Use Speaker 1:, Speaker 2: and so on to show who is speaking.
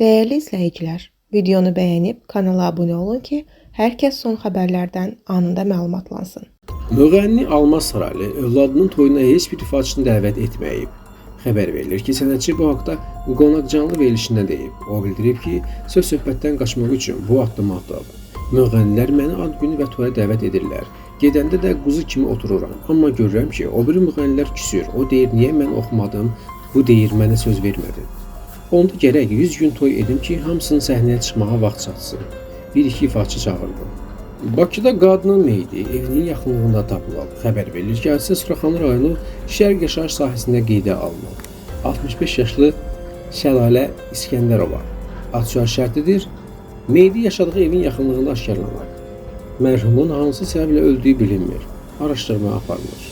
Speaker 1: Değerli izləyicilər, videonu bəyənib kanala abunə olun ki, hər kəs son xəbərlərdən anında məlumatlansın.
Speaker 2: Müğənni Almaz Saraylı övladının toyuna heç bir ifaçını dəvət etməyib. Xəbər verilir ki, sənətçi bu haqda qonaq canlı verilişində deyib. O bildirib ki, söz-söhbətdən qaçmaq üçün bu addımı atıb. Müğənnilər məni ad günü və toya dəvət edirlər. Gedəndə də quzu kimi otururam. Amma görürəm ki, o biri müğənnilər küsür. O deyir, niyə mən oxumadım? Bu deyir, mənə söz vermədi. Onda gərək 100 gün toy edim ki, hamısının səhnəyə çıxmağa vaxt çatsın. Bir-iki ifaçı çağırdım. Bakıda qadının meyidi evinin yaxınlığında tapılıb. Xəbər verilir ki, hadisə Suraxanı rayonu Şərq yaşayış sahəsində qeydə alınıb. 65 yaşlı Şəlalə İskəndərova ad-soyad şərtidir. Meyidi yaşadığı evin yaxınlığında aşkarlanıb. Mərhumun hansı səbəblə öldüyü bilinmir. Araşdırma aparılır.